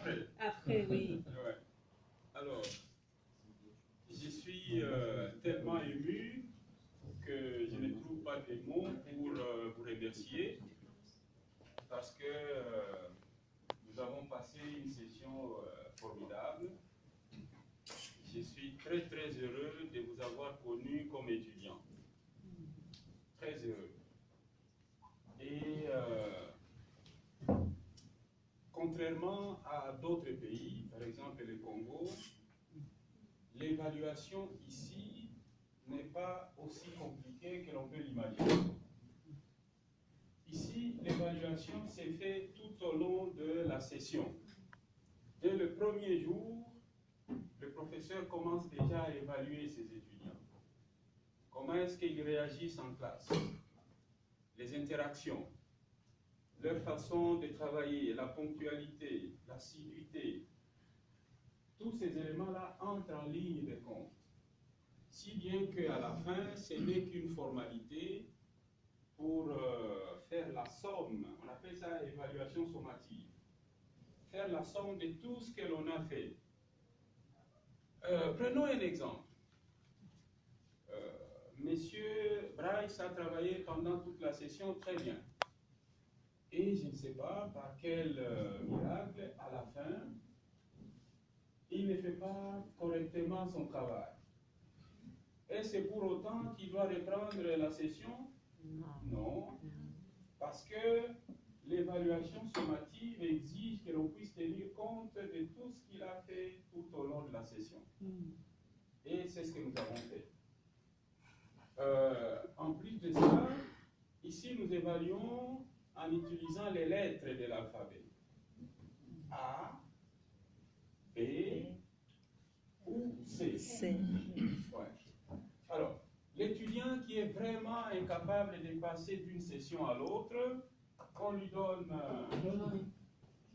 après. Après, oui. Ouais. Alors, je suis tellement ému que je ne trouve pas de mots pour vous remercier parce que nous avons passé une session formidable. Je suis très très heureux de vous avoir connu comme étudiant. Très heureux. Et contrairement à d'autres pays, par exemple le Congo, l'évaluation ici n'est pas aussi compliquée que l'on peut l'imaginer. Ici, l'évaluation s'est faite tout au long de la session. Dès le premier jour, le professeur commence déjà à évaluer ses étudiants. Comment est-ce qu'ils réagissent en classe? Les interactions, leur façon de travailler, la ponctualité, l'assiduité, tous ces éléments-là entrent en ligne de compte. Si bien qu'à la fin, ce n'est qu'une formalité pour faire la somme, on appelle ça évaluation sommative, faire la somme de tout ce que l'on a fait. Prenons un exemple. Monsieur Bryce a travaillé pendant toute la session très bien. Et je ne sais pas par quel miracle, à la fin, il ne fait pas correctement son travail. Est-ce que pour autant qu'il doit reprendre la session? Non. Parce que l'évaluation sommative exige que l'on puisse tenir compte de tout ce qu'il a fait tout au long de la session. Et c'est ce que nous avons fait. En plus de ça, ici nous évaluons en utilisant les lettres de l'alphabet. A, B ou C. Ouais. Alors, l'étudiant qui est vraiment incapable de passer d'une session à l'autre, on lui donne...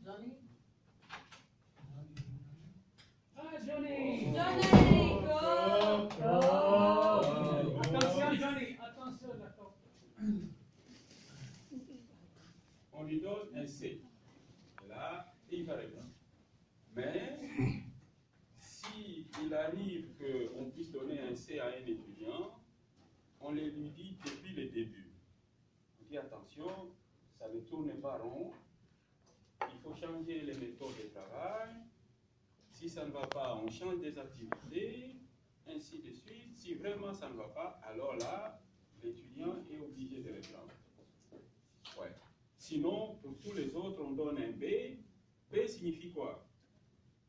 Johnny? Ah, Johnny! Johnny, go! Attention, Johnny! Attention, d'accord. On lui donne un C. Et là, il va répondre. Mais, s'il arrive qu'on puisse donner un C à un étudiant, on le lui dit depuis le début. On dit attention, ça ne tourne pas rond, il faut changer les méthodes de travail. Si ça ne va pas, on change des activités, ainsi de suite. Si vraiment ça ne va pas, alors là, l'étudiant est obligé de reprendre. Ouais. Sinon, pour tous les autres, on donne un B. B signifie quoi?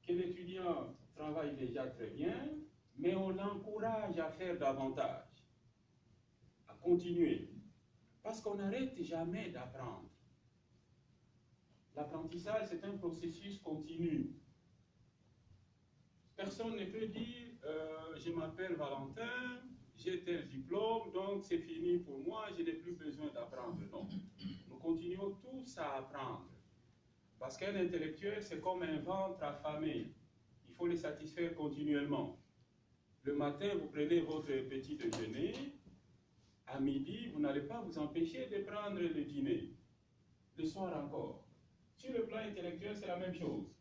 Que l'étudiant travaille déjà très bien, mais on l'encourage à faire davantage, à continuer. Parce qu'on n'arrête jamais d'apprendre. L'apprentissage, c'est un processus continu. Personne ne peut dire je m'appelle Valentin, j'ai tel diplôme, donc c'est fini pour moi, je n'ai plus besoin d'apprendre. Non. Nous continuons tous à apprendre. Parce qu'un intellectuel, c'est comme un ventre affamé. Il faut le satisfaire continuellement. Le matin, vous prenez votre petit déjeuner. À midi, vous n'allez pas vous empêcher de prendre le dîner. Le soir encore. Sur le plan intellectuel, c'est la même chose.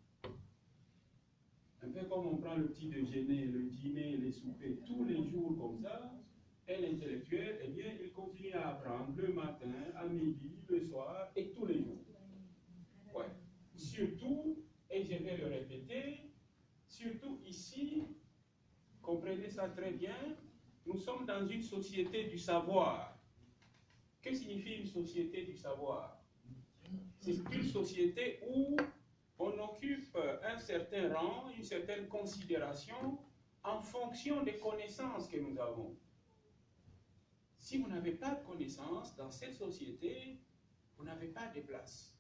Un peu comme on prend le petit déjeuner, le dîner, les soupers, tous les jours comme ça, un intellectuel, eh bien, il continue à apprendre le matin, à midi, le soir et tous les jours. Ouais. Surtout, et je vais le répéter, surtout ici, comprenez ça très bien, nous sommes dans une société du savoir. Que signifie une société du savoir? C'est une société où on occupe un certain rang, une certaine considération en fonction des connaissances que nous avons. Si vous n'avez pas de connaissances dans cette société, vous n'avez pas de place.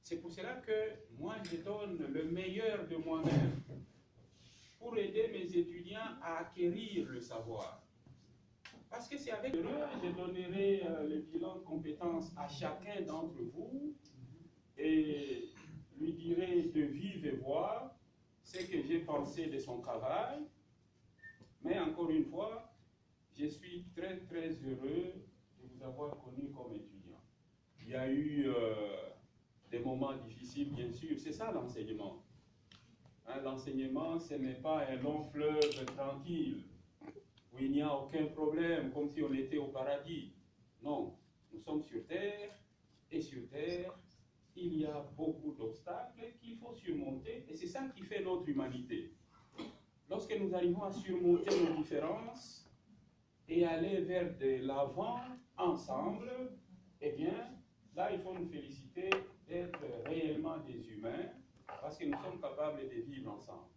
C'est pour cela que moi, je donne le meilleur de moi-même pour aider mes étudiants à acquérir le savoir. Parce que c'est avec eux, je donnerai le bilan de compétences à chacun d'entre vous et lui dirai de vive voix ce que j'ai pensé de son travail. Mais encore une fois, je suis très très heureux de vous avoir connu comme étudiant. Il y a eu des moments difficiles, bien sûr. C'est ça l'enseignement. Hein, l'enseignement, ce n'est pas un long fleuve tranquille, où il n'y a aucun problème, comme si on était au paradis. Non, nous sommes sur terre, et sur terre, il y a beaucoup d'obstacles qu'il faut surmonter, et c'est ça qui fait notre humanité. Lorsque nous arrivons à surmonter nos différences et aller vers de l'avant ensemble, eh bien, là, il faut nous féliciter d'être réellement des humains, parce que nous sommes capables de vivre ensemble.